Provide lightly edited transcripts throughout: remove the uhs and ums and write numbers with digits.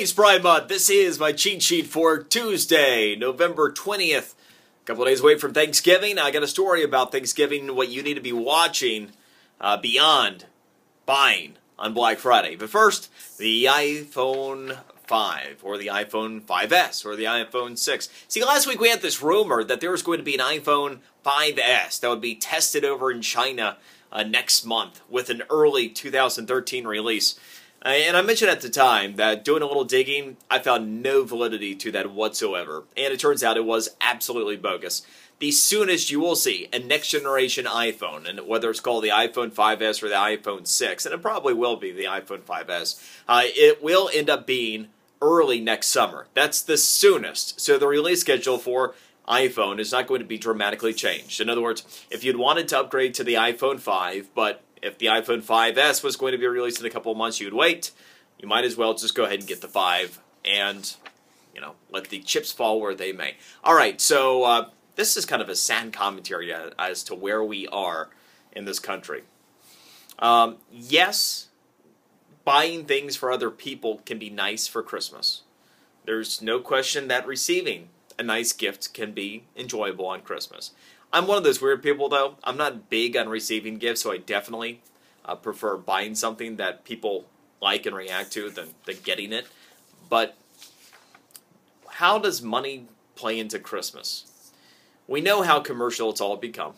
Today's Pride Month. This is my cheat sheet for Tuesday, November 20th. A couple of days away from Thanksgiving. I got a story about Thanksgiving, what you need to be watching beyond buying on Black Friday. But first, the iPhone 5 or the iPhone 5S or the iPhone 6. See, last week we had this rumor that there was going to be an iPhone 5S that would be tested over in China next month with an early 2013 release. And I mentioned at the time that doing a little digging, I found no validity to that whatsoever. And it turns out it was absolutely bogus. The soonest you will see a next generation iPhone, and whether it's called the iPhone 5S or the iPhone 6, and it probably will be the iPhone 5S, it will end up being early next summer. That's the soonest. So the release schedule for iPhone is not going to be dramatically changed. In other words, if you'd wanted to upgrade to the iPhone 5, but if the iPhone 5S was going to be released in a couple of months, you'd wait. You might as well just go ahead and get the 5 and, let the chips fall where they may. All right, so this is kind of a sad commentary as to where we are in this country. Yes, buying things for other people can be nice for Christmas. There's no question that receiving a nice gift can be enjoyable on Christmas. I'm one of those weird people, though. I'm not big on receiving gifts, so I definitely prefer buying something that people like and react to than getting it. But how does money play into Christmas? We know how commercial it's all become.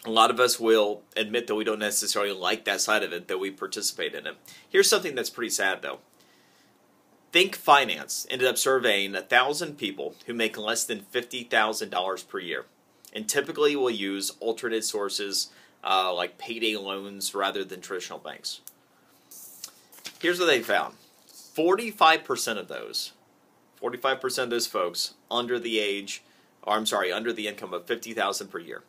A lot of us will admit that we don't necessarily like that side of it, that we participate in it. Here's something that's pretty sad, though. Think Finance ended up surveying 1,000 people who make less than $50,000 per year, and typically will use alternate sources like payday loans rather than traditional banks. Here's what they found. 45% of those folks under the income of $50,000 per year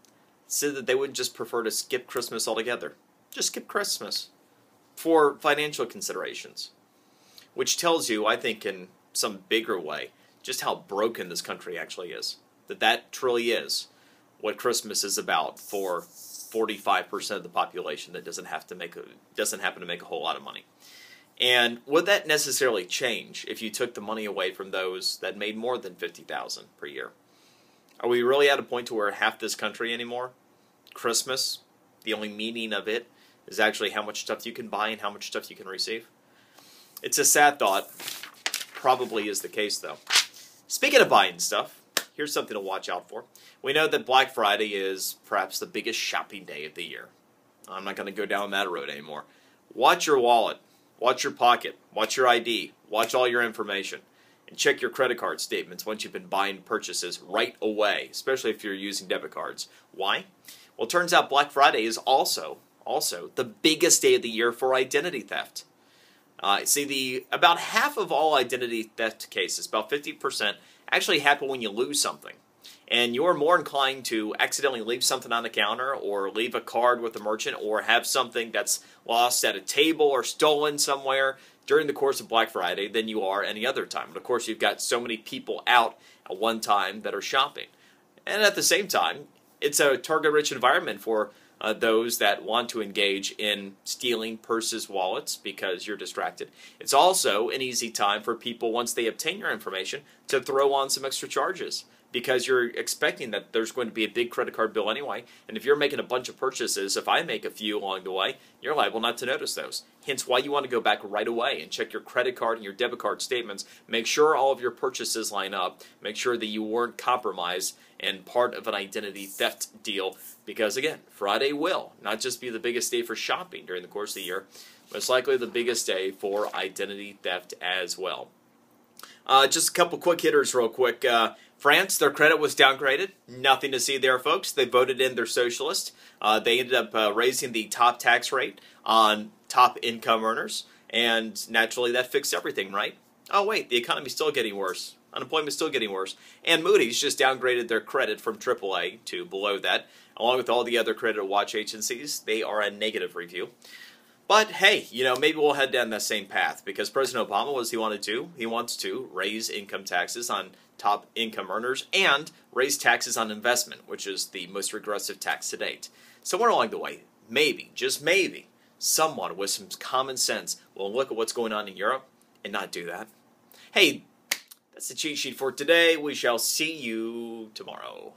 said that they would just prefer to skip Christmas altogether. Just skip Christmas for financial considerations. Which tells you, I think, in some bigger way, just how broken this country actually is. That truly is what Christmas is about for 45% of the population that doesn't happen to make a whole lot of money. And would that necessarily change if you took the money away from those that made more than $50,000 per year? Are we really at a point to where half this country anymore, Christmas, the only meaning of it is actually how much stuff you can buy and how much stuff you can receive? It's a sad thought. Probably is the case, though. Speaking of buying stuff, here's something to watch out for. We know that Black Friday is perhaps the biggest shopping day of the year. I'm not going to go down that road anymore. Watch your wallet. Watch your pocket. Watch your ID. Watch all your information. And check your credit card statements once you've been buying purchases right away, especially if you're using debit cards. Why? Well, it turns out Black Friday is also the biggest day of the year for identity theft. About half of all identity theft cases, about 50%, actually happen when you lose something. And you're more inclined to accidentally leave something on the counter or leave a card with a merchant or have something that's lost at a table or stolen somewhere during the course of Black Friday than you are any other time. But of course, you've got so many people out at one time that are shopping. And at the same time, it's a target-rich environment for those that want to engage in stealing purses, wallets, because you're distracted. It's also an easy time for people, once they obtain your information, to throw on some extra charges, because you're expecting that there's going to be a big credit card bill anyway, and if you're making a bunch of purchases, if I make a few along the way, you're liable not to notice those. Hence why you want to go back right away and check your credit card and your debit card statements, make sure all of your purchases line up, make sure that you weren't compromised and part of an identity theft deal, because again, Friday will not just be the biggest day for shopping during the course of the year, most likely the biggest day for identity theft as well. Just a couple quick hitters real quick. France, their credit was downgraded. Nothing to see there, folks. They voted in their socialist. They ended up raising the top tax rate on top income earners, and naturally that fixed everything, right? Oh wait, the economy's still getting worse. Unemployment's still getting worse. And Moody's just downgraded their credit from AAA to below that. Along with all the other credit watch agencies, they are a negative review. But hey, maybe we'll head down that same path, because President Obama, what does he want to do? He wants to raise income taxes on top income earners and raise taxes on investment, which is the most regressive tax to date. Somewhere along the way, maybe, just maybe, someone with some common sense will look at what's going on in Europe and not do that. Hey, that's the cheat sheet for today. We shall see you tomorrow.